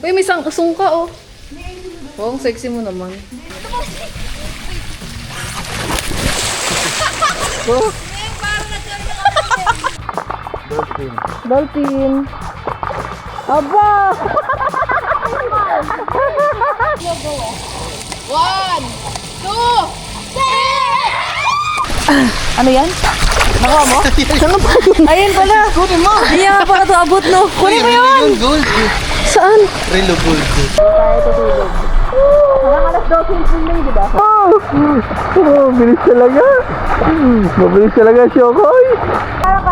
Uy, may sungka oh. Oh, ang sexy mo naman. Oh. Dolphin. Dolphin. Aba! 1, 2, ano yan? Nakuha mo? Ano ba yun? Ayun pala. Kunin mo! Hindi nga pala ito abot no. Kunin mo yun! Gold. Saan? Relo gold. Tayo tutulog. Parang alas 12 yung filming, di ba? Mabilis talaga. Mabilis talaga, Shokoy.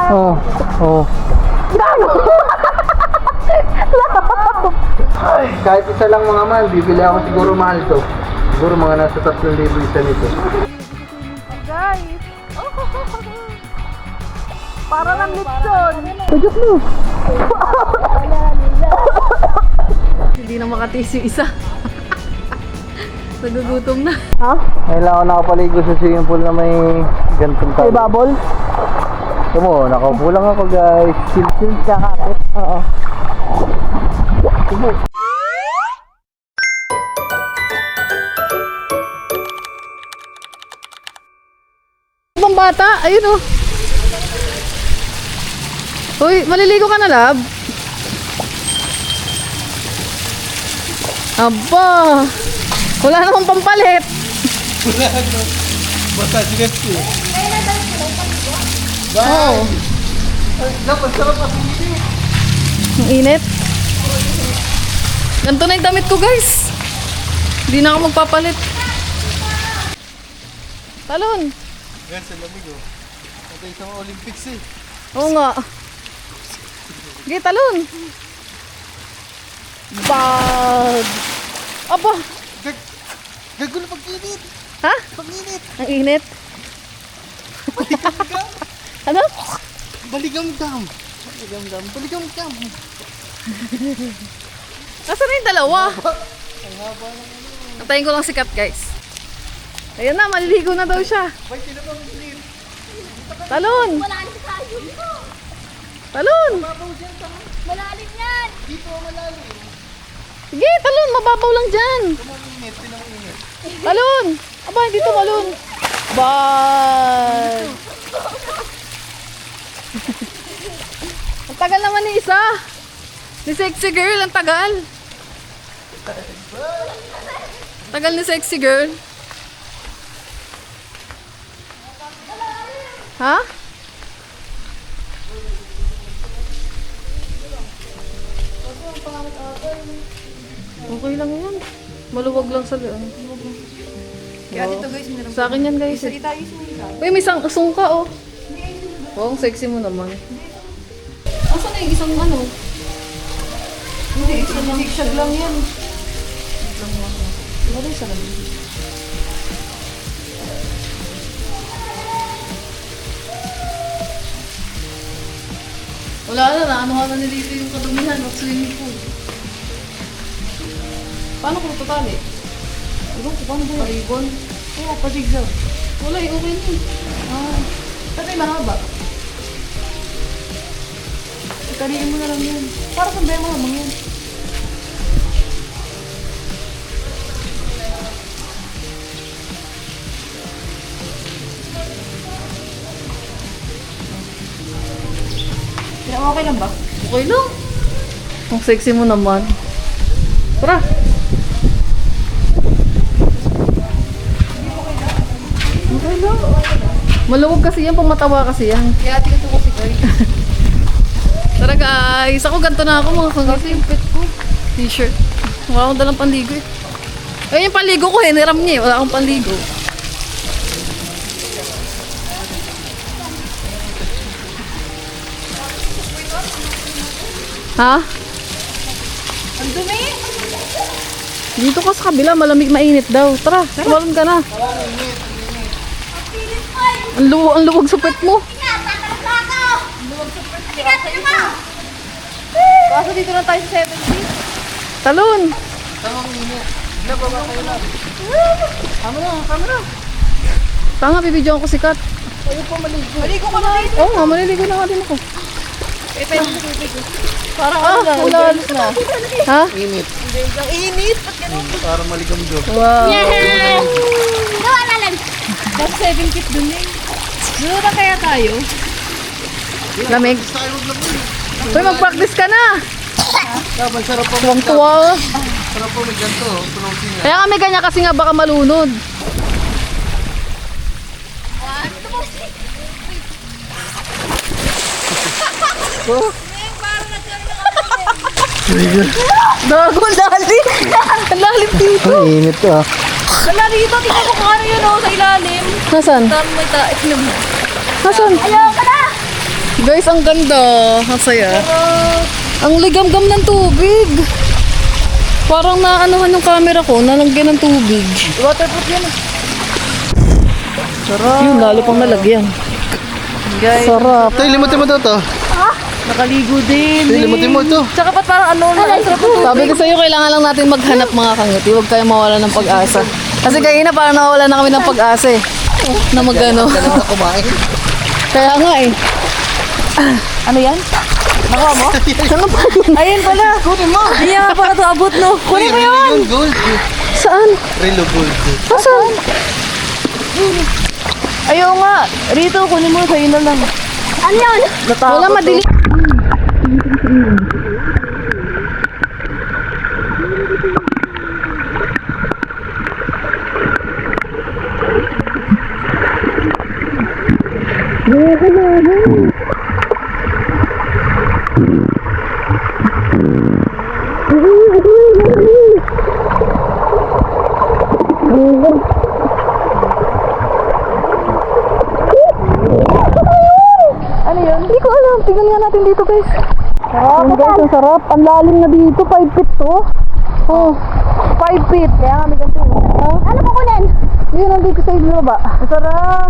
Oh. Ay, kahit isa lang mga mahal, bibili ako siguro mahal to. Siguro mga nasa 3,000 isa nito. Guys! Para ng litson! Pagkat mo! Hindi na makatiis yung isa. Nagugutom na. Ha? Ngayon lang ako nakapaligo sa swimming pool na may gantong tao. May bubble? Ito mo, nakaupo lang ako guys. Chill kakapit. Oo. Ibang bata, ayun oh. Uy, maliligo ka na, lab? Aba, wala namang pampalit. Basta sinet ko. Oo. Dapat sarap pa pinili. Ang init. Ganito na yung damit ko, guys. Hindi na ako magpapalit. Talon. Yan sa lamig oh. Ito isang Olympics eh. Oo nga. Sige, talon. Bag. Aba. Gago na pag-init. Ha? Pag-init. Ang init. Baligam-gam. Ano? Baligam-gam. Baligam-gam. Nasaan na yung dalawa? Ang haba ng ano. Antayin ko lang si Kat, guys. Ayan na, maliligo na daw siya. Bay, sila bang init? Talon. Talon. Mababaw dyan sa Malalim yan! dito malalim. Sige, talon. Mababaw lang dyan. Pinang-init. Talon. Aba, dito malun. Bye. Ang tagal naman ni isa. Ni sexy girl, ang tagal. Tagal ni sexy girl. Ha? Okay lang yan. Maluwag lang sa loob. Kaya dito guys, meron Sa akin yan, guys. isa tayo sa Uy, may sungka oh. Oh, ang sexy mo naman. Asan na yung isang ano? Hindi, zigzag lang yan. Wala isa lang. Wala na, naano ka na nilito yung kadumihan of swimming pool. Paano kung tatali? Ano ko, paano ba? Paribon? Oo, pa-zigzag. Wala, okay na. Tatay mahaba. Ikariin mo na lang yan. Para sa bema lamang yan. Kaya okay lang ba? Okay lang. Ang sexy mo naman. Tara. Okay lang. Maluwag kasi yan, pang matawa kasi yan. Kaya tingin ko si Kari. Tara guys, ako ganito na ako mga kangisi. Yung pet ko. T-shirt. Wala akong dalang panligo eh. Ayun yung panligo ko eh, niram niya eh. Wala akong panligo. Ha? Ang dumi! Dito ka sa kabila, malamig mainit daw. Tara, tumalon ka na. Ang luwag sa pet mo. Kaso dito na tayo sa 70. Talon. Tamang init. Nababa kayo lang. Camera. Tanga, bibidyoan ko si Kat. Maligo ko na dito. Oo nga, maliligo na nga din ako. Pwede sa tubig. Parang Ah, ano na, wala. umalis na. Ha? Init. Ang init. Ba't ganun? Para maligam-do. Wow. Tapos 7 feet dun eh. Doon na kaya tayo? Lamig. Tayo maglamig. Uy, mag-practice ka na. Dapat sarap pa. Tuwang-tuwa. Sarap pa may ganito. Pronouncing nga. Kaya kami ganyan kasi nga baka malunod. Gago, lalim. Ang lalim dito. Ang init to ah. Wala dito, tingnan ko kung ano yun oh, sa ilalim. Nasaan? Dami may tait naman. Nasaan? Ayaw ka na! Guys, ang ganda. Ang saya. Ang ligam-gam ng tubig. Parang naanuhan yung camera ko, nalagyan ng tubig. Waterproof yan. Sarap. Yun, lalo pang nalagyan. Guys, Sarap. Tay, limutin mo to. nakaligo din. Tay, limutin mo ito. Tsaka ba't parang ano na, ang sarap ng Sabi ko sa'yo, kailangan lang natin maghanap mga kangiti. Huwag kayo mawala ng pag-asa. Kasi kanina parang nawala na kami ng pag-asa eh. Na magano. Ka na kumain. Kaya nga eh. Ano yan? Nakuha mo? Ano pa yun? Ayun pala. Kunin mo. Hindi nga para ito abot no. Kunin mo Relo yun. yun, gold. Saan? Relo gold. Saan? Ayaw nga. Rito, kunin mo. Sa'yo na lang. Ano yun? Wala madili. Ano yun? Hindi ko alam. Tingnan nga natin dito guys. Sarap. Guys, ang sarap. Ang lalim na dito. 5 feet to. Oh. 5 feet. Kaya nga may ganito. Ano pa kunin? Yun, nandito sa ibaba ba? Sarap.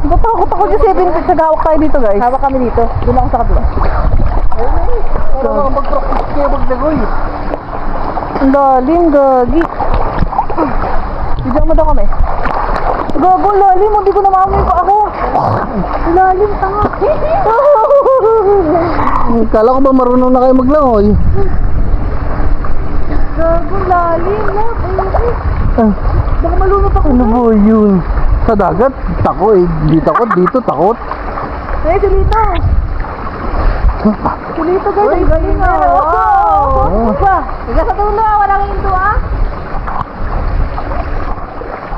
Natakot ako yung 7 feet. Nagawak tayo dito guys. Hawak kami dito. Doon ako sa kabila. Para mag-practice kayo magdagoy. Ang lalim, gagi. Bigyan mo daw kami. Gago, lalim. Hindi ko namamoy pa ako. Lalim, tanga. Kala ko ba marunong na kayo maglangoy? Gago, lalim na. Baka malunod ako. Ano ba yun? Sa dagat, tako eh. Hindi takot, dito takot. Eh, dito. Dito guys. Ay, galing na. Oh. Higa sa tulo. Wala kang hinto ah.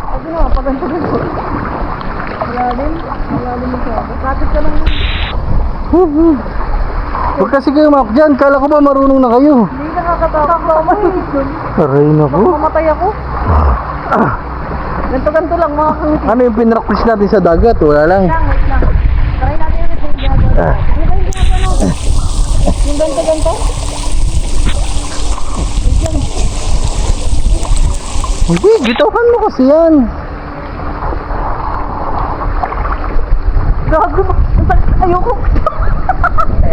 Sabi nga, paganto-ganto. Lalim. Lalim mo siya. Kapit ka lang. Huwag kasi kayo mak dyan. Kala ko ba marunong na kayo? Hindi nakakatakot. Aray na po. Mamatay ako. Ganto-ganto lang mga kangiti. Ano yung pinractice natin sa dagat? Wala lang. Wait lang. Try natin yung retain ginagawa. Ano ba yung ginagawa? Yung ganto-ganto? Hindi, gitahan mo kasi yan. Gago. Ayoko.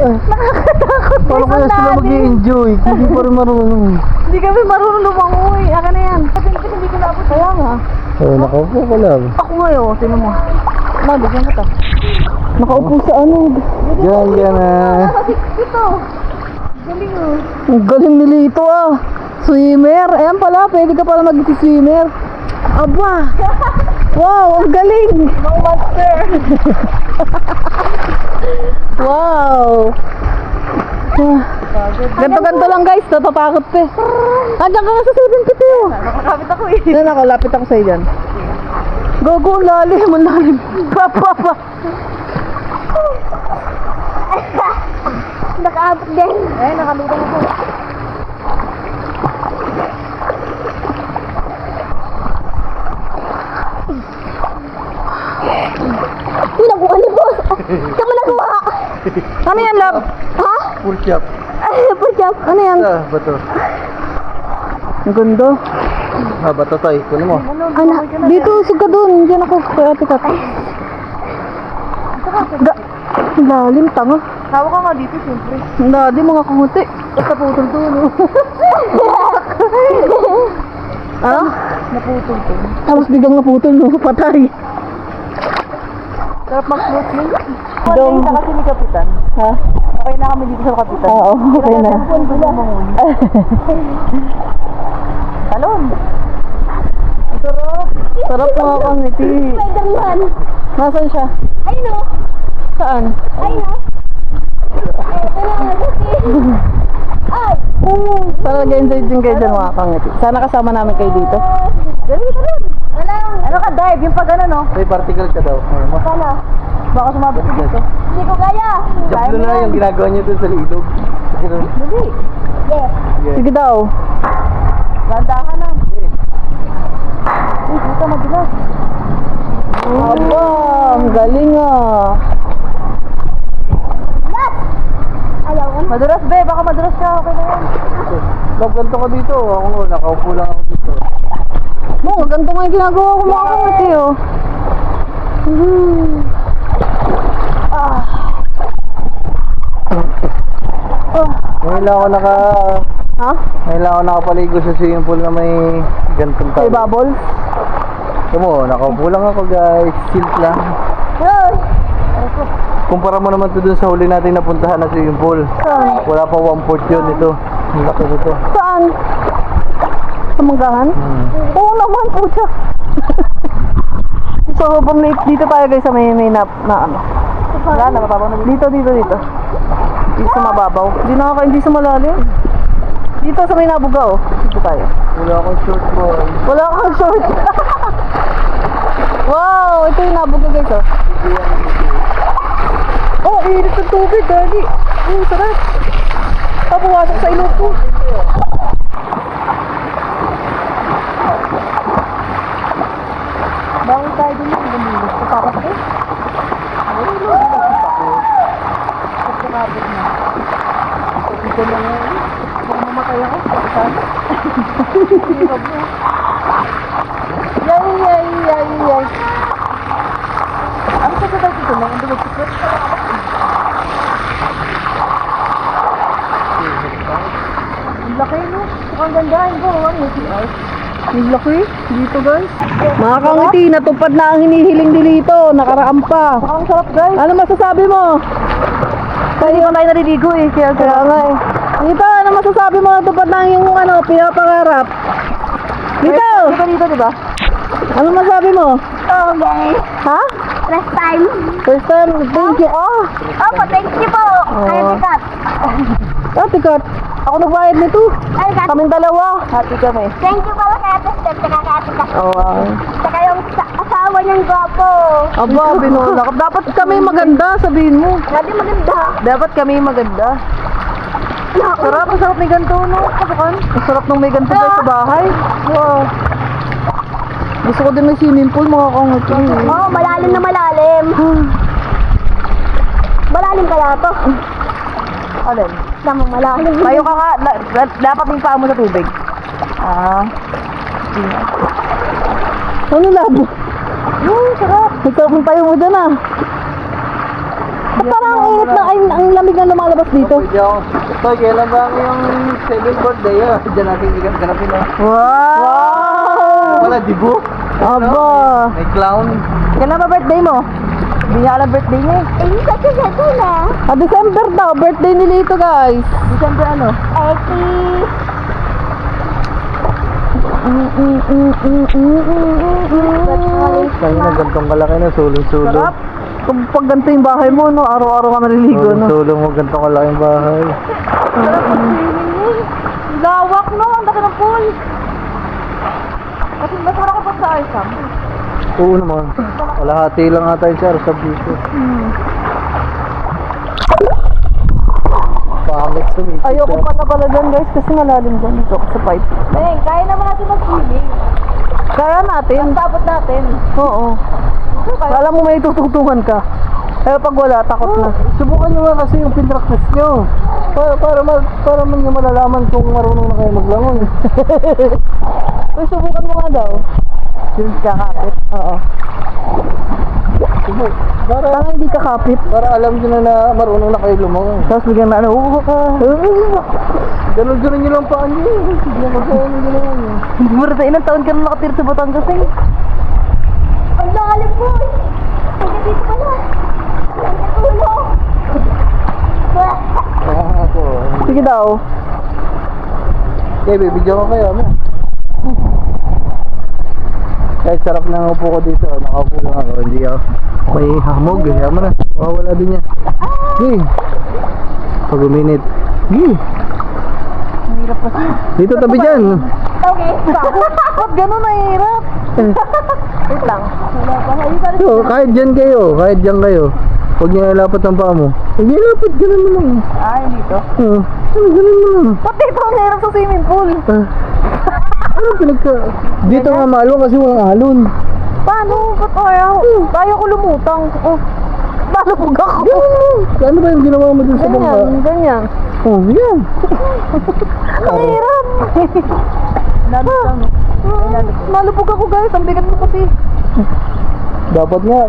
Nakakatakot. Paano kaya sila mag-i-enjoy? Hindi pa rin marunong. Hindi kami marunong lumangoy. Akin na yan. Hindi ko naabot. Kaya nga. Oh, nakaupo ka lang. Ako ngayon. Tinan mo. Nabigyan kita. Nakaupo sa ano. Diyan, yan ah. Ito. Galing oh. Ang galing ni Lito ah. Swimmer. Ayan pala. Pwede ka pala mag-swimmer. Aba. Wow. Ang galing. No monster. Wow. Ganto-ganto lang guys. Natatakot pa eh. Andiyan ka nga sa 7 feet eh. Nakakapit ako eh. Yan ako. Lapit ako sa'yo dyan. Gago. Ang lalim. Ang lalim. Pa. Nakaabot din. Eh, nakalutang ako. Uy, nakuha ni boss. Saan mo nakuha? Ano yan, love? Ha? Full cap. Ay, purchap. Ano yan? Ah, bato. Ang ganda. Ah, bato tayo. Kunin mo. Ana, dito, usog ka dun. Diyan ako. Kaya tikat. Ang lalim, tanga. Hawak ka nga dito, siyempre. Ang dadi, mga kamuti. Basta putol to, no? Ah? Naputol to. Tapos biglang naputol, no? Patay. Sarap mag-floating. Dong. Konti na kasi ni Kapitan. Ha? Okay na kami dito sa Kapitan. Oo, okay na. Talon. Sarap mga kangiti. Spider-Man. Nasaan siya? Ayun o. Saan? Ayun o. Ay! Sana nag-enjoy din kayo dyan mga kangiti. Sana kasama namin kayo dito. Dali ka rin. Walang. Ano ka, dive? Yung pag ano, no? May particle ka daw. Sana. Baka sumabot ka dito. Hindi ko kaya. Jump na yung ginagawa niyo dun sa ilog. Dali. Yes. Sige daw. Gandahan na. Uy, dito madulas. Aba, ang galing ah. Yes! Ayaw ko. Madulas, be. Baka madulas ka. Okay na yan. Ganto ko dito. Ako nga, nakaupo lang ako dito. Mo, ganito nga yung ginagawa ko mga kangiti oh. Ngayon lang ako Ha? ngayon lang ako nakapaligo sa swimming pool na may gantong Kay tao. Bubble? Ito mo, nakaupo lang ako guys. Chill lang. Ay! Kumpara mo naman to dun sa huli natin napuntahan na swimming pool. Saan? Wala pa 1/4 yun ito. Ang laki nito. Saan? Sa Manggahan? Oo naman po siya. So, habang dito tayo guys sa may na ano. Wala na, mababaw na Dito. Dito sa mababaw. Hindi sa malalim. Dito sa may nabuga oh. Dito tayo. Wala akong short boy. Wala kang short. Wow, ito yung nabuga guys oh. Oh, init ng tubig, dali. Sarap. Papuwasak sa ilong ko. Bawal tayo din yung lumilis. Papapakit. Ito na nga. Baka mamatay ako. Saan? Yay. Ano sa daw dito? Nang hindi magsikot? Ang laki, no? Ang ganda. Ang ganda. Ang laki. Dito guys. Mga kangiti, natupad na ang hinihiling dito. Nakaraan pa. Ang sarap, guys. Ano masasabi mo? Hindi pa tayo naliligo eh. Kaya Kaya nga eh. Dito, ano masasabi mo? Natupad na yung pinapangarap. Dito! dito, di ba? Ano masabi mo? Oh, guys. Ha? First time. First time, thank you. Oh! Opo, thank you po. Kaya sikat. Ate Kat, ako nagbayad nito. Ay, kat. Kaming dalawa. Hati kami. Thank you pala kaya Step. Saka kaya sikat. Oh, Saka yung asawa niyang gwapo. aba, binulak. Dapat kami maganda, sabihin mo. Grabe maganda. Dapat kami maganda. Sarap, ang sarap ni ganito, no? Kasukan. Ang sarap nung may ganito guys sa bahay. Wow. Gusto ko din may swimming pool, mga kangiti. Oh, malalim na malalim. Malalim kaya to. Alin? Tama, malalim. Tayo ka nga. Dapat yung paa mo sa tubig. Ah. Ano labo? Sarap. Ikaw kung tayo mo dyan ah. At parang ang init na, ang lamig na lumalabas dito. Pwede ako. Ito, kailan ba yung 7th birthday? Diyan natin ganapin na. Wow! Wala, dibu. Aba. May clown. Kailan ba birthday mo? Hindi niya alam birthday niya eh. Eh, kasi ito na. December daw, birthday ni Lito guys. December ano? Kaya na gantong kalaki na, sulong-sulong. Sarap. Kung pag ganito yung bahay mo, no, araw-araw ka naliligo, no. Sulong-sulong mo, gantong kalaki yung bahay. Lawak no, ang laki ng pool. Kasi mas wala ka pa sa Arsam. Oo naman. Kalahati lang ata yung sir sa dito. Pangit to eh. Ayoko pala dyan guys, kasi malalim dyan dito ako sa pipe. Beng, kaya naman natin mag-swimming. Kaya natin. Tapos natin. Oo. Alam mo may tutungtungan ka. Pero pag wala, takot na. Subukan nyo nga kasi yung pinractice nyo. Para man nyo malalaman kung marunong na kayo maglangon. Uy, subukan mo nga daw. Yung kakapit. Oo. Para hindi ka kapit. alam nyo na marunong na kayo lumangon. Tapos bigyan na, uho ka. Ganun nyo lang paan nyo. Hindi mo sa ano nyo lang. Hindi mo rin sa ilang taon ka na nakatira sa Batangas eh. Ang lalim po. dito pala. Tulong. Ako. Sige daw. Okay, bibigyan ko kayo. Ano? Kahit sarap ng upo ko dito. Nakaupo lang ako. Hindi ako. May hamog. Kaya mo na. Wala din yan. Okay. Pag uminit. Okay. Mahirap kasi. Dito tabi dyan. Okay. Ba't ganun nahihirap? Wait lang. Wala pa. Ayun pa rin. So, kahit dyan kayo. Kahit dyan kayo. Huwag niyo ilapat ang paa mo. Huwag niyo ilapat. Ganun mo lang. Ay, dito. Ganun mo lang. Ba't dito ang hirap sa swimming pool? Ano pinagka... Dito nga malong kasi walang alon. Paano? Ba't ayaw? Ayaw ko lumutang. Oh. Nalubog ako. Ganun mo. Ano ba yung ginawa mo dun sa bangka? Ganyan, ganyan. Oh, yan. Ang hirap. Nalubog ako guys. Ang bigat mo kasi. Dapat nga,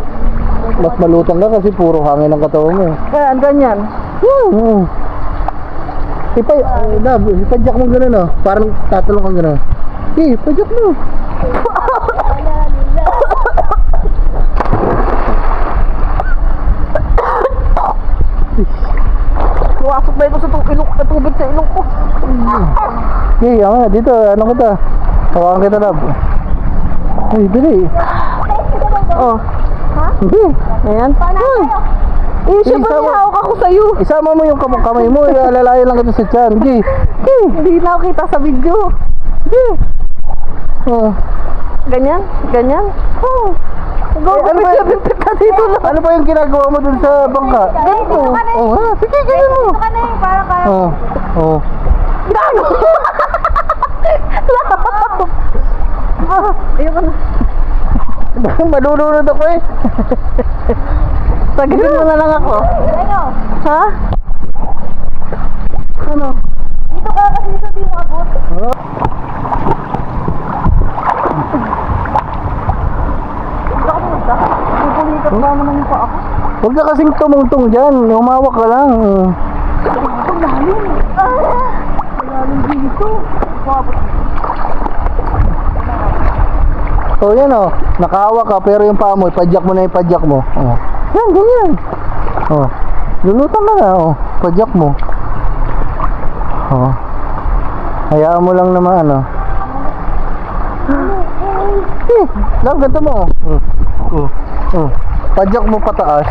mas malutang ka kasi puro hangin ang katawan mo. Ganyan, ganyan. Oo. Ipadyak mo gano'n oh. Parang tatalong kang gano'n. Ipadyak mo. Luwasok ba ito sa tubig sa ilong ko? Dito, ano kita? Hawakan kita lab. Ay, dali. Oh. Hindi. Ayan. Siyempre Isama- hawak ako sa'yo. Isama mo yung kamay mo, alalayan lang kita sa tiyan. Hindi na ako kita sa video. Oh. Ganyan? Ganyan? Oh. Go, ano ba- pinipit na dito lang. Ano ba yung ginagawa mo dun sa bangka? Ganito. Oh, ha? Sige, ganyan mo. Dito ka na eh. Para kaya. Oh. Oh. Gago! Ayoko na. Malulunod ako eh. Tagayin mo na lang ako. Ano? Ha? Ano? Dito ka kasi dito di mo abot. Pupulikat ba naman yung pa ako? Huwag ka kasing tumungtong dyan. Umawak ka lang. So yan oh, nakahawak ka pero yung paa mo, ipadyak mo na yung padyak mo. Oh. Yan, ganyan. Oh. Lulutang ka na, oh. Padyak mo. Oh. Hayaan mo lang naman, ano. Lang, ganito mo. Padyak mo pataas.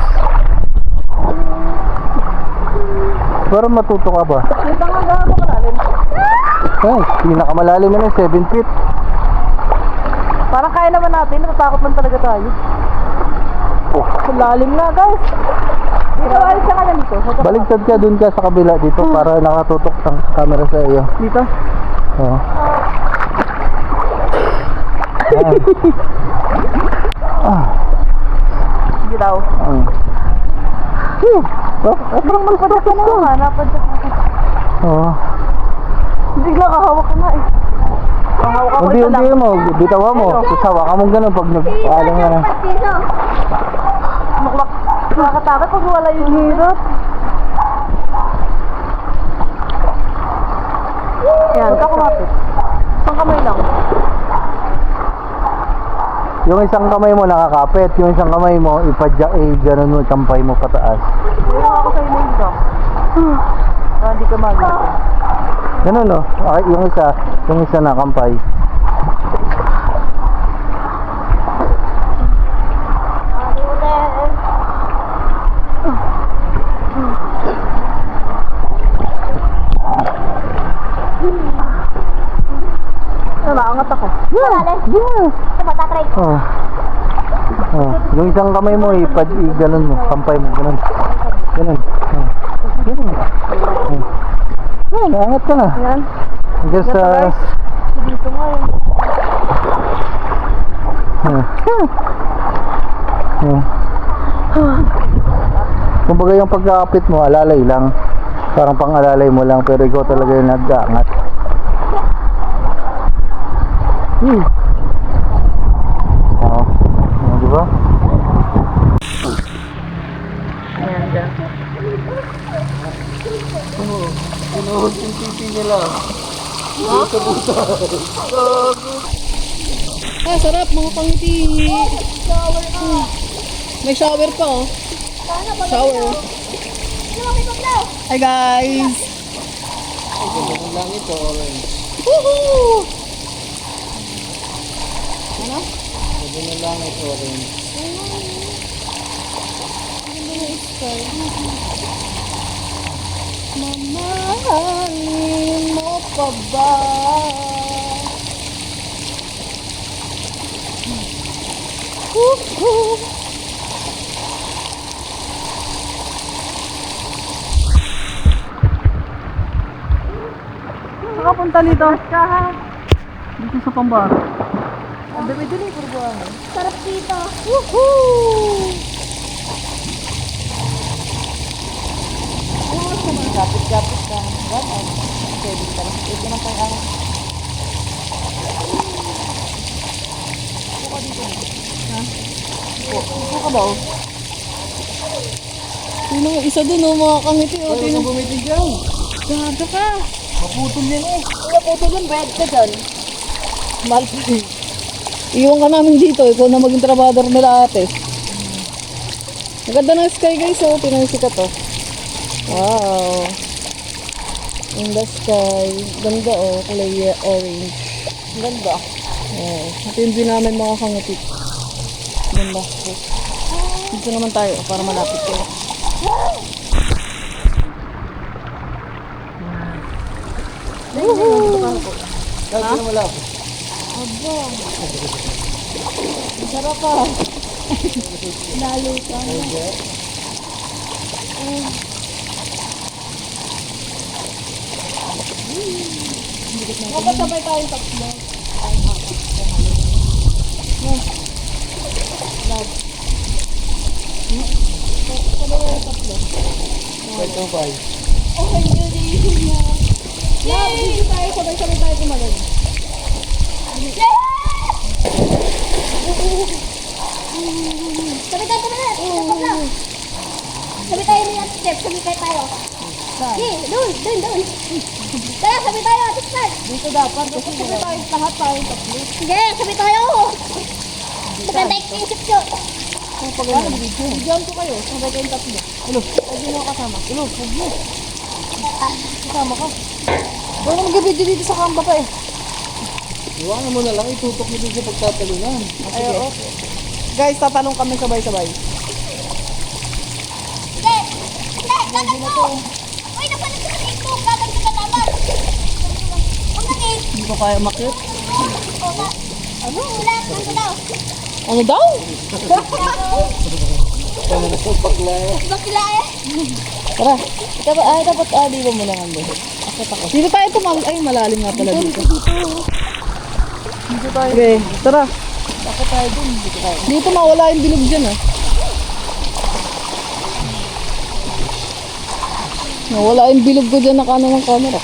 Para matuto ka ba? Kita nga gano'n malalim. Ay, pinakamalalim na ng 7 feet. Parang kaya naman natin, natatakot lang talaga tayo. Oh. Lalim na guys. Dito, alis ka na dito. Baligtad ka dun ka sa kabila dito para nakatutok ang camera sa iyo. Dito? Oo. Yan. Hindi daw. Parang malpadyak ka na nga. Napadyak ako. Oo. Bigla kahawak ka na eh. Kahawak ako isa lang. Unti-unti mo, bitawa mo. Sasawa ka mo ganun pag nag-aalang ka na. Sino? Maklak. Nakakatakot pag wala yung hirap. Yan, huwag ka kumapit. Isang kamay lang. Yung isang kamay mo nakakapit, yung isang kamay mo ipadyak, ganun mo, kampay mo pataas. Hindi ako sa'yo na yung isang. Para hindi ka mag-ito. Ganun no? Okay, yung isa na kampay. Nakaangat ako. Malalim. Ito ba, tatry ko? Oh. Oh. Yung isang kamay mo, ganun mo, kampay mo, ganun. Ganun. Oh. Ganun. Oh. Yan, angat ka na. Yan. Hanggang sa... Dito nga yun. Kumbaga yung pagkakapit mo, alalay lang. Parang pang-alalay mo lang, pero ikaw talaga yung nag-aangat. Oo. Di ba? Yan, dyan. Pinuhod yung titi nila. Sarap mga pangiti. May shower pa oh. Shower. Hi guys! Ay, ganda ng langit, orange. Woohoo! Ano? Ganda ng langit, orange. Mamahalin mo pa ba? Woohoo! Saka punta dito. Dito sa Pambara. Ang dami-dami, purbuhan. Sarap dito. Woohoo! Kapit-kapit ka. Gano'n. Pwede ka lang. Pwede naman tayo ang... Buka dito. Ha? Buka daw. Sino yung isa dun oh, mga kangiti oh. Ay, huwag bumitin dyan. Gado ka. Maputol yan eh. Kung maputol yan, bayad ka dyan. Mahal pa rin. Iwan ka namin dito, ikaw na maging trabador nila ate. Ang ganda ng sky guys oh, tingnan yung sikat oh. Wow. In the sky, ganda oh, kulay orange. Ganda. Oh, ito yung view namin mga kangiti. Ganda. Dito naman tayo para malapit kayo. Kahit ka na malapit. Sarap pa. Lalo ka. Dapat sabay tayong tatlo. Kahit ka pa. Okay, yun mo. Love, dito tayo, sabay-sabay tayo kumalan. Sabi tayo naman. Tapos lang. Sabi tayo niya step. Sabi tayo. Hey, doon. Kaya sabi tayo. Atis na. Dito dapat, kasi sabay tayo, lahat tayo tatlo. Sige, sabi tayo. Maganda yung isip ko. Kung pag-ano, bigyan ko kayo, sabay kayong tatlo. Ano? Pwede mo kasama. Ano? Huwag mo. Kasama ka. Baka mag-video dito sa kamba pa eh. Iwanan mo na lang, itutok mo din sa pagtatalunan. Ay, okay. Guys, tatanong kami sabay-sabay. Hindi. Gagan ko. Uy, napalit ko sa Facebook. Gagan ko na naman. Huwag na din. Hindi ko kaya makit. Ano? Wala. Ano daw? Ano daw? Kaya na sa paklaya. Bakla eh. Tara. Dapat di ba mo lang ando? Dito tayo tumal. Ay, malalim nga pala dito. Dito tayo. Okay, tara. Bakit tayo dun? Dito tayo. Dito mawala yung bilog dyan ah. Nawala yung bilog ko dyan nakano ng camera.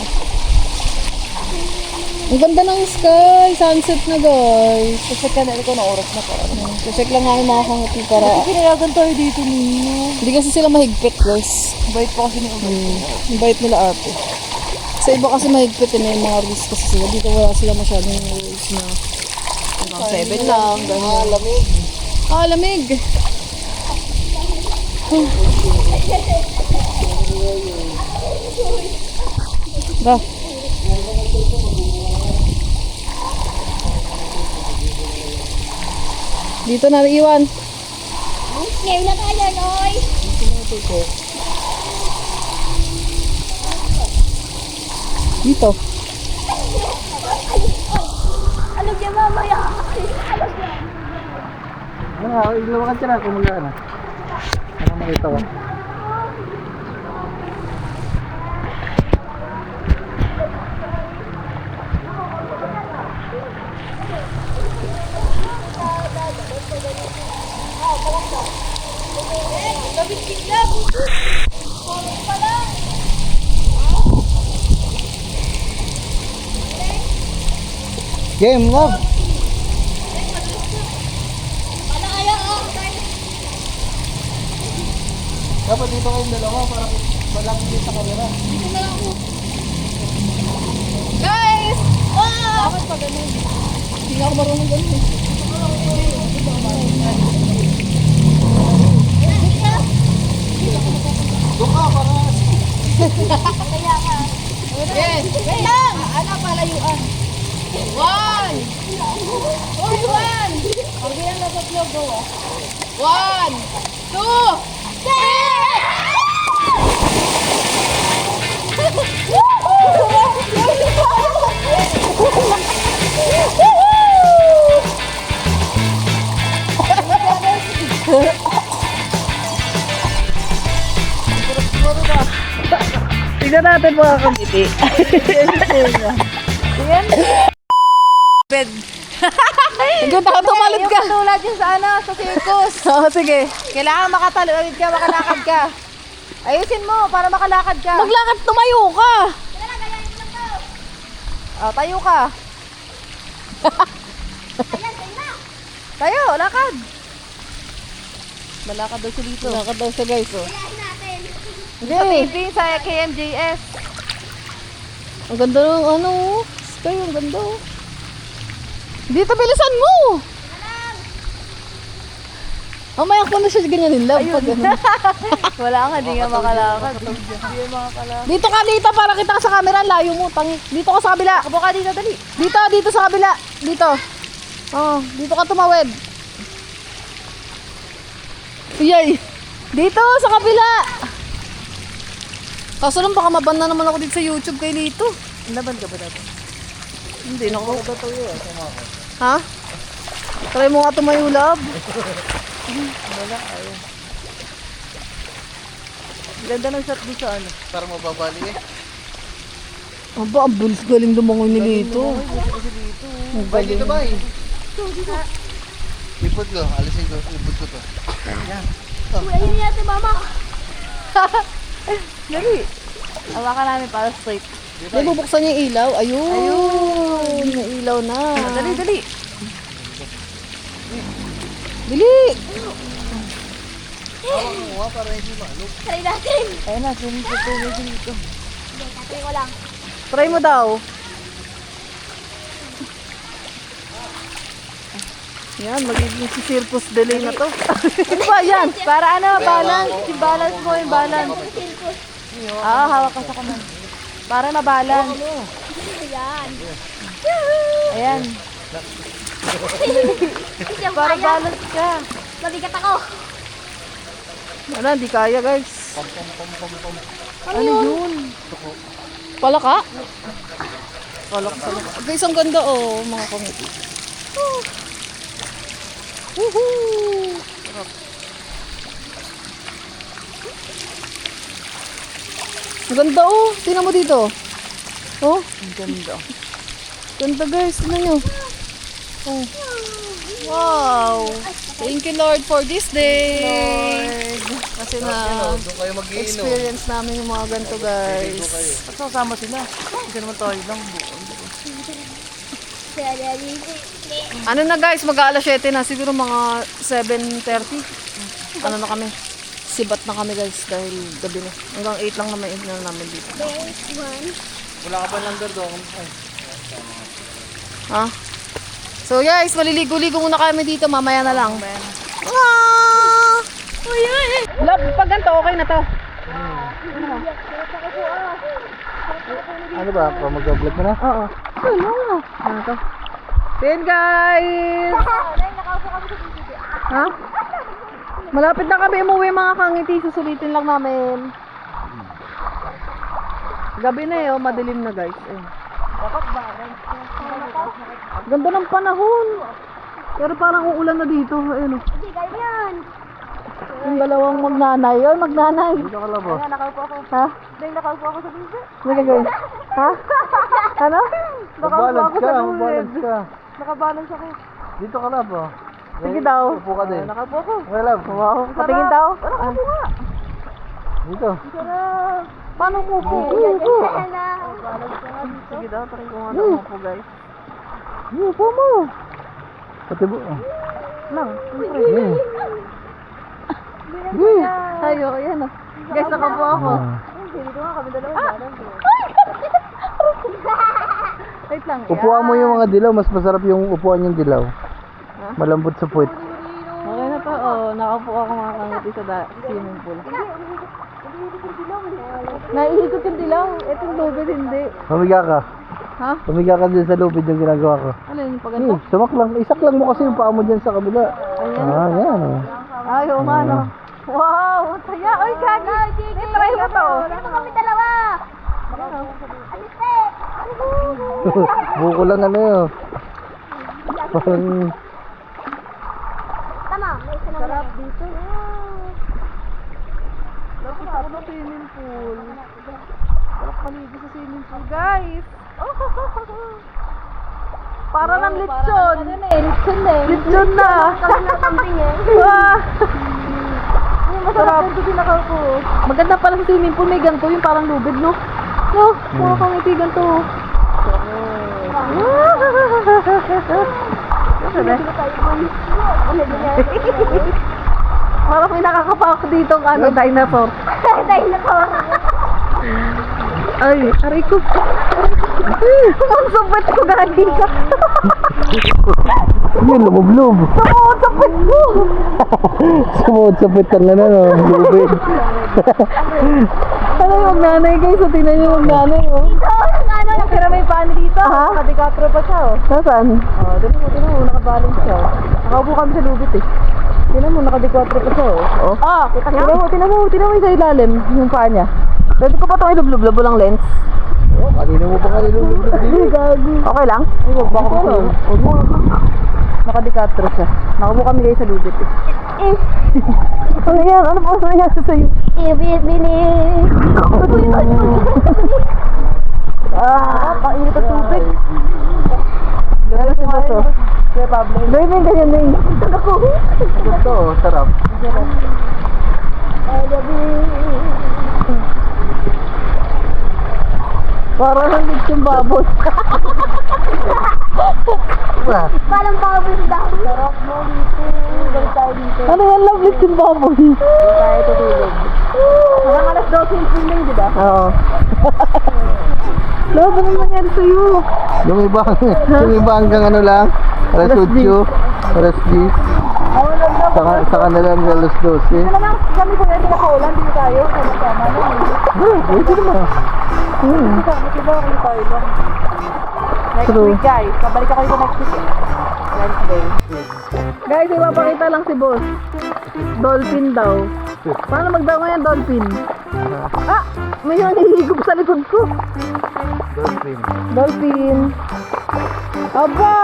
Ang ganda ng sky, sunset na guys. Check ka na ito na oras na para. Check lang namin mga kangati para... Pinayagan tayo dito ninyo. Hindi kasi sila mahigpit guys. Bait pa kasi ni Ulo. Ang bait nila ate. Sa iba kasi mahigpit eh, may mga rules kasi sila. Dito wala sila masyadong rules na hanggang 7 lang. Ah, lamig. Ah, lamig. Ba. Dito na iwan. Ngayon na tayo, Noy. Dito. Alam niya mamaya. Ilawakan ka na kung magana. Ano makita ko? Game, love. Ano kaya oh? Dapat dito kayong dalawa para malaki din sa camera. Guys! Oh! Bakit pa ganun? Hindi nga ako marunong ganun eh. Yes. Wait lang. Ano palayuan? 1. Uy, 1. Ang bilang na tatlo, go ah. 1, 2, 3. Tignan natin mga kamiti. Bed. Hanggang taka tumalad ka. Yung tulad yun sa ano, sa circus. Oo, sige. Kailangan makatalad ka, makalakad ka. Ayusin mo para makalakad ka. Maglakad, tumayo ka. Tayo ka. Tayo, lakad. Malakad daw siya dito. Lakad daw siya guys, oh. Sa TV, sa KMJS. Ang ganda ng ano, sky, ang ganda. Oh. Dito, bilisan mo! Mamaya ko na siya ganyanin lang. Pag ganun. Wala nga, di nga makalakad. Di nga makalakad. Dito ka, dito, para kita ka sa camera. Layo mo, tangi. Dito ka sa kabila. Abo ka dito, dali. Dito sa kabila. Dito. Oh, dito ka tumawid. Yay! Dito, sa kabila. Kaso lang, baka maban na naman ako dito sa YouTube kay Lito. Laban ka ba dito? Hindi, naku. Ha? Try mo nga tumayo, love. Wala, ayaw. Ganda ng shot dito, ano? Parang mababali eh. Aba, ang bilis galing lumangoy ni Lito. Ang Bay, dito galing. bay. Ipot ko, alisin ko, ipot ko to. Ayun niya si mama. Dali. Hawakan namin para straight. Ay, bubuksan niya yung ilaw. Ayun. May ilaw na. Dali, dali. Dili. Try natin. Ayun na, swimming pool tubig dito. Try ko lang. Try mo daw. Yan, magiging si circus delay na to. Ano ba yan? Para ano, balance. I-balance mo yung balance. Hawak ka sa kaman. Para mabalance. Ayan. Ayan. Para balance ka. Mabigat ako. Ano, hindi kaya guys. Ano yun? Palaka? Palaka. Guys, ang ganda oh, mga komiti. Woohoo! Ang ganda oh. Tingnan mo dito. Oh, Ang ganda. ganda guys. Tingnan nyo. Oh. Wow! Thank you Lord for this day. Lord. Kasi na Doon kayo mag-iinom. experience namin yung mga ganito guys. At kasama sila. Hindi naman tayo lang. Ano na guys, mag-aalas 7 na. Siguro mga 7:30. Ano na kami? Sibat na kami guys dahil gabi na. Hanggang 8 lang naman na namin dito. Wala ka ba number doon? Ay. Ha? So guys, maliligo-ligo muna kami dito. Mamaya na lang. Ah! Love, pag ganito, okay na to. Ano ba? Mag-vlog mo na? Oo. Ano to? Then guys! Ha? Malapit na kami umuwi mga kangiti. Susulitin lang namin. Gabi na eh, oh, madilim na guys. Eh. Ganda ng panahon. Pero parang uulan na dito. Ayun oh. Hindi, kaya yan. Yung dalawang magnanay. Oy, magnanay. Dito ka lang ba? Ayan, nakaupo ako. Ha? Dahil nakaupo ako sa bibig. Ano gagawin? Ha? Ano? Mag-balance ka, mag-balance ka. Nakabalance ako. Dito ka lang ba? Sige daw. Upo ka din. Nakaupo ako. Okay lang. Wow. Patingin daw. Nakaupo nga. Dito. Paano mo po? Sige daw, try ko nga daw po guys. Upo mo. Pati bo. Lang, siyempre. Ayo, ayan oh. Guys, nakaupo ako. Dito nga kami dalawa. Wait lang. Upuan mo yung mga dilaw. Mas masarap yung upuan yung dilaw. Malambot sa puwet. Okay na to. Oh, nakaupo ako mga kangiti sa swimming pool. Naiikot yung dilaw. Ito yung lubid, hindi. Humiga ka. Ha? Humiga ka dyan sa lupid yung ginagawa ko. Ano yun? Paganda? Samak lang. Isak lang mo kasi yung paa mo dyan sa kabila. Ah, yan. Oh. Ay, oo nga, no. Wow, ang saya. Ay, Gagi. Try mo to. Dito kami dalawa. Assistant. Buko lang ano yun. Parang... Tama, may isa na Sarap dito. Lapos ako ng swimming pool. Sarap maligo sa swimming pool, guys. Para ng lechon. Lechon na eh. Lechon na. Wow. Masarap. Maganda pala sa swimming pool. May ganito yung parang lubid, no? No, makakangiti ganito. Parang may nakakapak dito ng ano, dinosaur. Dinosaur. Ay, aray ko. Ang sabit ko, Gagi ka. Yun, lumublob. Ang sabit ko. Sumot-sapit ka na no. Lubid. Ano yung nanay, guys? So, tingnan niyo yung nanay, oh. Ano? Pero may pani dito. Ha? Nakadikatro pa siya, oh. Nasaan? Oh, tingnan mo, nakabalance siya, oh. Nakaupo kami sa lubit, eh. Tingnan mo, nakadikatro pa siya, oh. Oh, tingnan mo yung sa ilalim, yung paa niya. Pwede ko pa itong ilublob ng lens. Oh, kanina mo pa kalilublob. Okay lang? Ay, wag baka kasi. Nakadikatro siya. Nakaupo kami guys sa lubit, eh. Ano yan? Ano po nangyari sa'yo? Ibibinig. Painit ang tubig. Ano si Boso? Kuya Pablo. Gawin mo yung ganyan na yun. Ito, oh, sarap. Parang ang lit yung baboy. Parang bubbles daw. Sarap mo dito. Balik tayo dito. Ano yan lang lit yung baboy? Tayo tutulog. Hanggang alas 12 yung swimming, di ba? Oo. Love, ano nangyari sa'yo? Yung iba hanggang ano lang. Alas 8, alas 10. Sa kanila ng alas 12. Ano lang, kami po yan nakaulan, hindi tayo. Sama-sama na. Pwede naman. Sama, diba? Kami tayo lang. Next True. week, guys. Pabalik ako ito next week. Wednesday. Guys, ipapakita lang si boss. Dolphin daw. Paano magdaw ngayon, dolphin? Ah! May nanghihigop sa likod ko. Dolphin. Dolphin. Aba!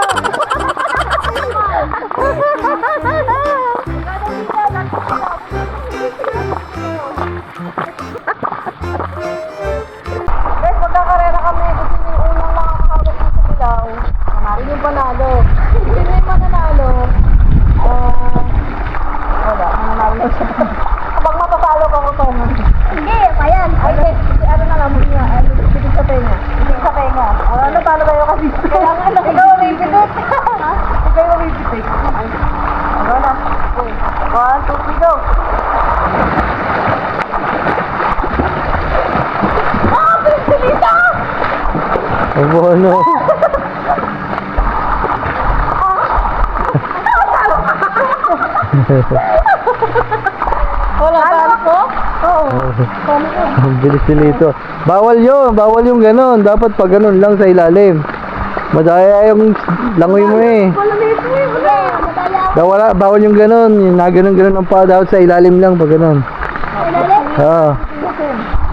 Guys, magkakarera kami. Gusto niyo yung unang makakawag sa bilaw. Yun yung panalo. Sino yung mananalo? Wala, mananalo siya. Kapag mapapalo ko ko, Hindi, pa yan. ay, ano na lang, muna. Pitig sa tenga. Pitig sa tenga. Ano, talo kayo kasi. Kaya nga lang. Ikaw, may pitit. Ikaw, may pitit. Ano na? 1, 2, 3, go. Ah, pinagsalita! Abo, ano? Wala, talo ko? Oo. Ang bilis nila ito. Bawal yung ganon. Dapat pag ganon lang sa ilalim. Madaya yung langoy mo eh. Bawal yung ganon. Yung naganon-ganon ang paa dapat sa ilalim lang pag ganon. Oo.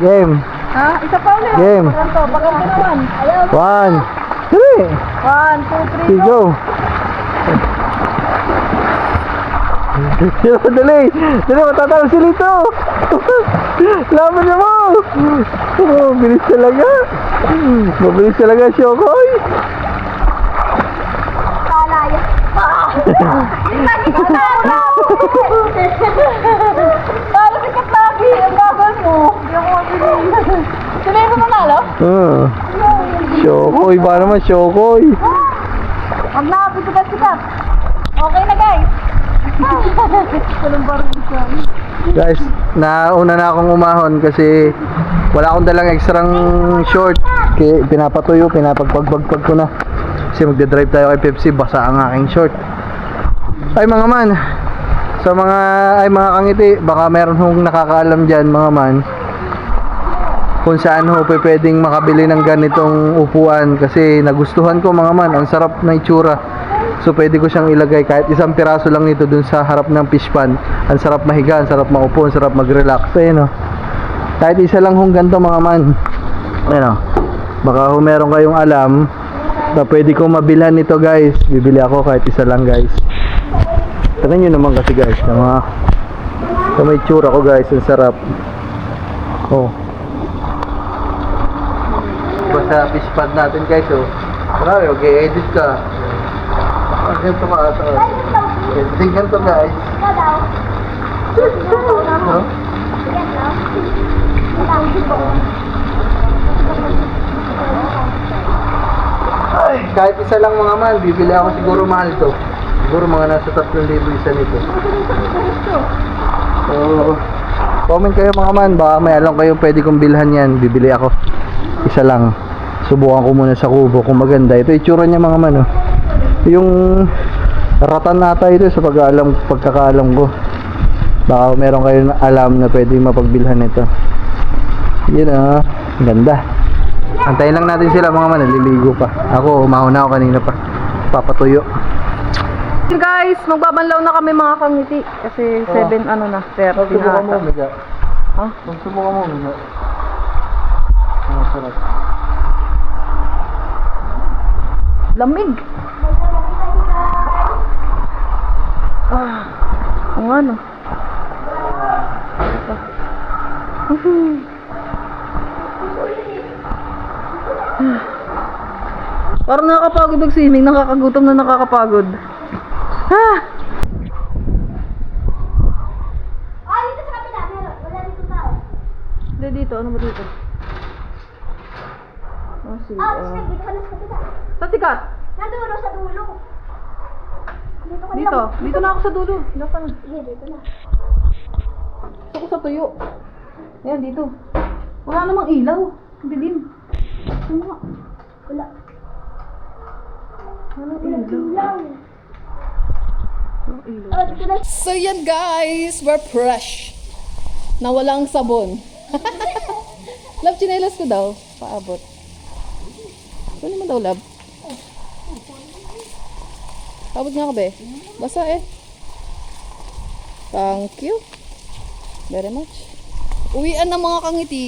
Game. Ha? Isa pa ulit. Game. Baganto naman. 1, 1, 2, 3, 3, go. Dali, matatalo si Lito. Laban niya mo. Oh, bilis talaga. Mabilis talaga, Shokoy. Kalaya. Lagi ko na. Talo si Katlagi. Ang gagawin mo. Hindi ako mabilis. Sino yung manalo? Shokoy, ba naman Shokoy? Huwag na, sikat. Okay na, guys. Walang barang isa. Guys, nauna na akong umahon kasi wala akong dalang extrang short. Kaya pinapatuyo, pinapagpagpagpag ko na. Kasi magdadrive tayo kay Pepsi, basa ang aking short. Ay mga man, sa mga kangiti, baka meron hong nakakaalam dyan mga man. kung saan ho pwedeng makabili ng ganitong upuan kasi nagustuhan ko mga man, ang sarap ng itsura. So pwede ko siyang ilagay kahit isang piraso lang nito dun sa harap ng fish pan. Ang sarap mahiga, ang sarap maupo, ang sarap mag-relax. Ayun o. Kahit isa lang hong ganito mga man. Ayun o. Baka kung meron kayong alam na pwede kong mabilhan nito guys, bibili ako kahit isa lang guys. Tignan nyo naman kasi guys, na mga sa may tsura ko guys, ang sarap. Oh. Basta fish pad natin guys, oh. Marami, mag-edit ka. Ganito ka ata. Editing ganito guys. Ikaw daw. No? Yan daw. Ay, kahit isa lang mga man, bibili ako siguro mahal to. Siguro mga nasa 3,000 isa nito. So, comment kayo mga man, baka may alam kayo pwede kong bilhan yan, bibili ako. Isa lang. Subukan ko muna sa kubo kung maganda. Ito itsura niya mga man, oh. Yung ratan ata ito sa pagkakaalam ko. Baka meron kayo na alam na pwede mapagbilhan nito. Yun ah, ganda. Antayin lang natin sila mga man, naliligo pa. Ako, umahon ako kanina pa. Papatuyo. Guys, magbabanlaw na kami mga kangiti. Kasi 7 ano na, 30 Magsubukan mo, na ata. Miga. Ha? Magsubukan mo, Miga. Ang sarap. Lamig. Ang ano. Parang nakakapagod mag-swimming, nakakagutom na nakakapagod. Ha! Ay, dito sa kapila. Meron. Wala dito tao. Hindi dito, ano ba dito? Oh, sige. Sige, dito ka na sa kapila. Sa sikat? Nadulo sa dulo. Dito ka Dito. lang. Dito na ako sa dulo. Dito ka na. Sige, dito na. Gusto ko sa tuyo. Ayan, dito. Wala namang ilaw. Ang dilim. Ano nga? Wala. Walang Walang ilaw. ilaw. Walang ilaw. Oh, dito na. So yan guys, we're fresh. Na walang sabon. Love, chinelas ko daw. Paabot. Ano naman daw, love? Paabot nga ka, be. Basa eh. Thank you. Very much. Uwian na mga kangiti.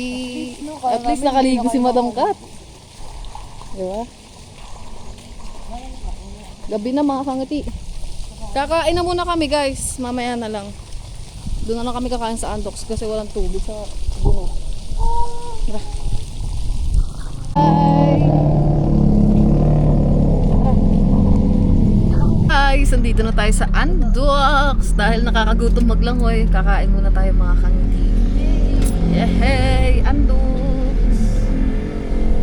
At least nakaligo si Madam Kat. Diba? Gabi na mga kangiti. Kakain na muna kami guys. Mamaya na lang. Doon na lang kami kakain sa Andox kasi walang tubig sa bungo. Tara. Guys, andito na tayo sa Andox. Dahil nakakagutom maglangoy, kakain muna tayo mga kangiti. Yehey! Andox!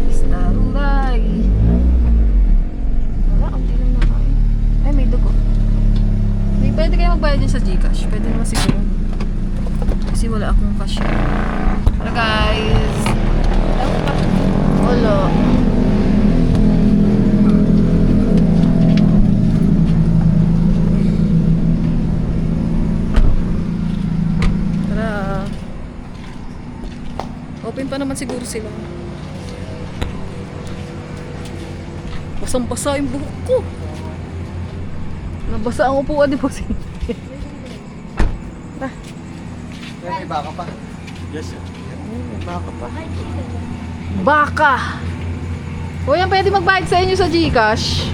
Starulay! Wala, ang dilim na kain. Ay, may dugo. Pwede kayo magbayad dyan sa Gcash. Pwede naman siguro. Kasi wala akong cash. Tara guys! Wala. Tara. Open pa naman siguro sila. Basang-basa yung buhok ko. Nabasa ang upuan ni Bossing. May baka pa. Baka! O yan, pwede magbayad sa inyo sa Gcash.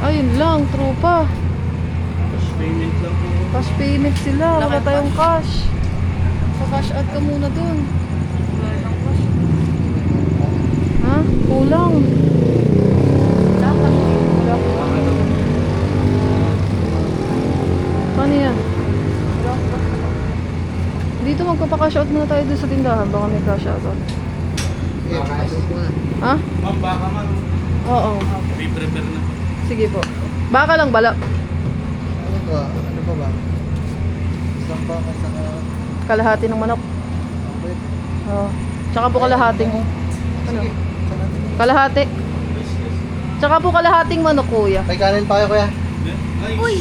Ayun lang, tropa. Cash payment lang po. Cash payment sila, wala tayong cash. Pa-cash out ka muna dun. Ha? Kulang. Paano yan? Dito magpapa-cash out muna tayo dun sa tindahan. Baka may cash out. Ha? Ma'am, baka man. Oo. Pre-prepare na po. Sige po. Baka lang bala. Ano ba? Ano pa ba? Isang baka saka... Kalahati ng manok. Oo. Tsaka po kalahating ano? Kalahati. Tsaka po kalahating manok, kuya. May kanin pa kayo kuya? Ay, Uy!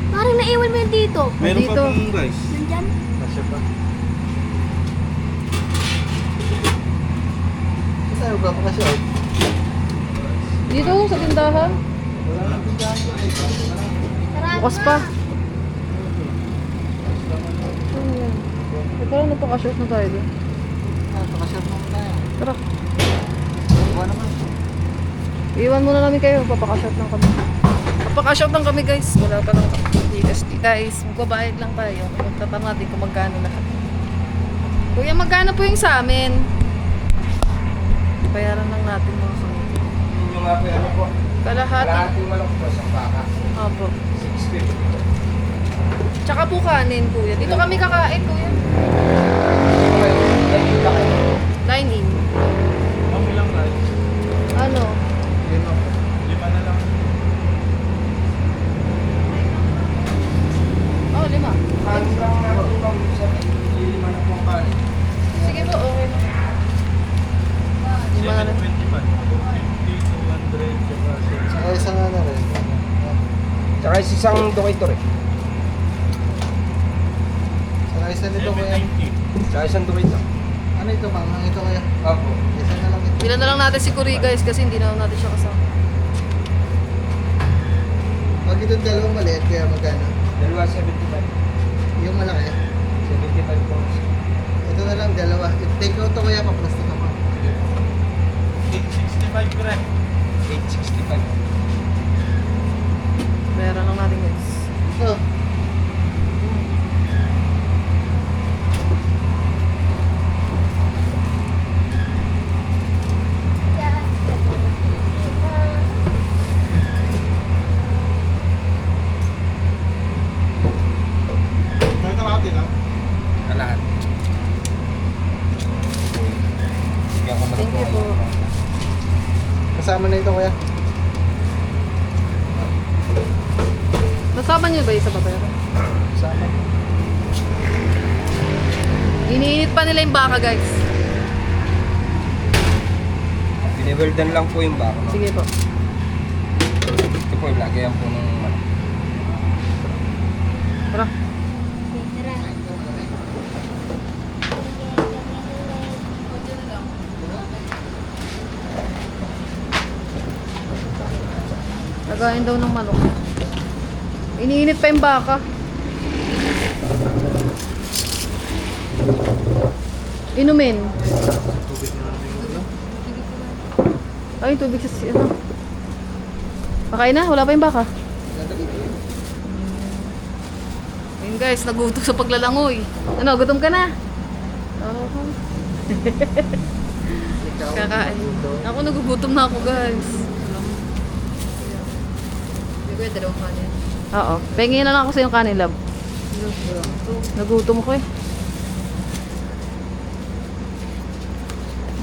Parang naiwan mo yun dito. meron dito. pa pong rice. Nandyan? Masya pa. tayo, magpapakashout. Dito sa tindahan. Bukas pa. Tara, nagpakashoot na tayo doon. Magpapakashout naman tayo. Tara. Buwan naman. Iwan muna namin kayo. Papakashout lang kami. Papakashout lang kami guys. Wala pa lang DSD. Guys, magbabayad lang tayo. Magtatanong natin kung magkano lahat. Kuya, magkano po yung sa amin? Bayaran lang natin mga kamit. Yun yung nga po, ano po? Kalahati. Kalahating malok po sa baka. Opo. 650. Tsaka po kanin, kuya. Dito kami kakain, kuya. Okay, dahil ba kayo? Line in. Okay lang tayo. Ano? 5 na lang. Oh, 5. Kanin lang natin bang sa 5 na po ang kanin. Sige po, okay na. 5 na lang. 725. 50, 200, tsaka Saka isang ano rin. Tsaka isang doktor eh. Saka isa nito kuya. 790. Tsaka isang doktor. Ano ito ma'am? Ang ito kuya? Opo. Isa na lang ito. Bilan na lang natin si Kuri guys kasi hindi na natin siya kasama. Pag itong dalawang maliit kaya magkano? Dalawa 75. Yung malaki. 75 po. Ito na lang dalawa. Take out to kuya, paplastic ako. 865 correct. 865. Bayaran lang natin guys. Ito. Ito natin lang. Kalahat. Sige ako Thank you po. Kasama na ito kuya. Nasama niyo ba yung sa babayaran? Kasama. Iniinit pa nila yung baka guys. Bineweldan lang po yung baka. Sige po. Ito po, lagayan po ng manok. Tara. Lagayin daw ng manok. Iniinit pa yung baka. Inumin. Ay, tubig sa ano. Pakain na, wala pa yung baka. Ayun guys, nagutom sa paglalangoy. Ano, gutom ka na? Oo. Kakain. Ako nagugutom na ako guys. Bigay dalawang kanin. Oo. Pengin na lang ako sa yung kanin, love. Nagutom ko eh.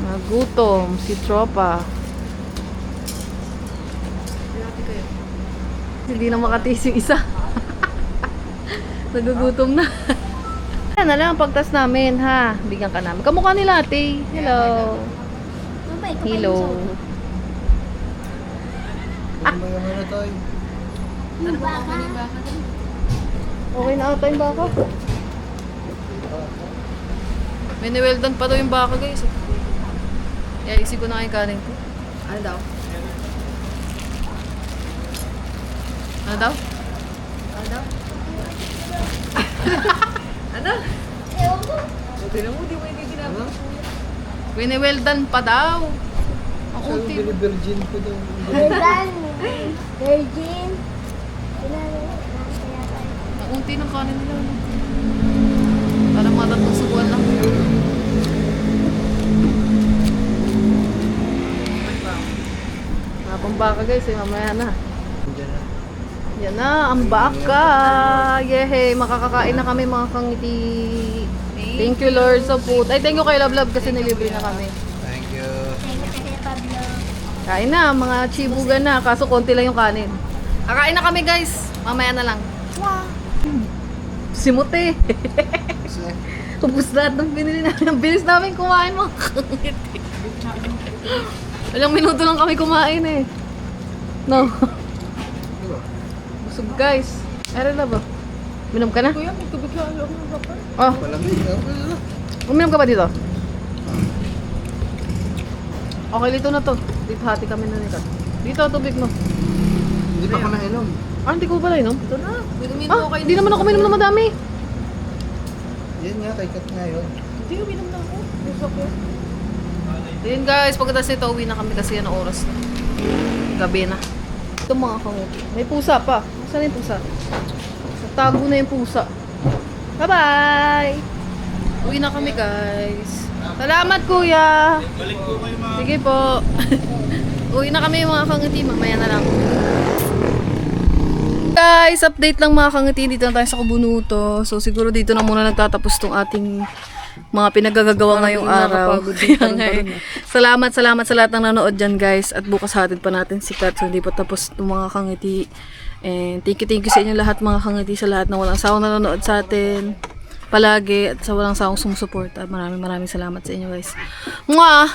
Nagutom si Tropa. Hindi na makatiis yung isa. Nagugutom na. Yan na lang ang pagtas namin, ha? Bigyan ka namin. Kamukha nila, ate. Hello. Hello. Ano ba yung ano tayo? Okay na ata yung baka. May niweldan pa daw yung baka, guys. Kaya isip ko na nga yung kanin ko. Ano daw? Ano daw? Ano daw? Ano? Ewan ko. Okay na mo, di mo hindi ginagawa. Wineweldan pa daw. Ang Sabi unti. virgin ko daw. Virgin. Virgin. Ang unti ng kanin nila. no? Parang matatlong subuan lang. Mga pambaka guys, mamaya na. Yan na, ang baka. Yehey, makakakain na kami mga kangiti. Thank you Lord sa food. Ay, thank you kay Love Love kasi nilibre na kami. Thank you. Thank you, Kuya Pablo. Kain na, mga chibugan na. Kaso konti lang yung kanin. Kakain na kami guys. Mamaya na lang. Simuti. Kasi, Ubus lahat ng binili namin. Ang bilis namin kumain mga kangiti. Walang minuto lang kami kumain eh. No. Busog guys. Meron na ba? Minom ka na? Kuya, magtubig ka. Oh, palamig. uminom ka ba dito? Okay, dito na to. Dito hati kami na nito. Dito, tubig mo. Hindi pa ako nainom. Hindi ko pala inom. Ito na. Minumin Ah, hindi naman ako minom na madami. Yan nga, kay Kat nga yun. Hindi, uminom na ako. Gusto ko. Ayun guys, pagkatapos nito, uwi na kami kasi yan ang oras na. Gabi na. Ito mga kanguti. May pusa pa. Saan yung pusa? Nagtago na yung pusa. Bye-bye! Uwi na kami guys. Salamat kuya! Balik po kayo mga. Sige po. Uwi na kami mga kangiti. Mamaya na lang. Guys, update lang mga kangiti. Dito na tayo sa Kubunuto. So siguro dito na muna nagtatapos tong ating mga pinagagagawa ngayong araw. Kaya nga eh. Salamat sa lahat ng nanood dyan guys. At bukas hatid pa natin si Kat. So hindi pa tapos itong mga kangiti. And thank you sa inyo lahat mga kangiti. Sa lahat na walang sawang nanonood sa atin. Palagi. At sa walang sawang sumusuporta. Maraming salamat sa inyo guys. Mwah!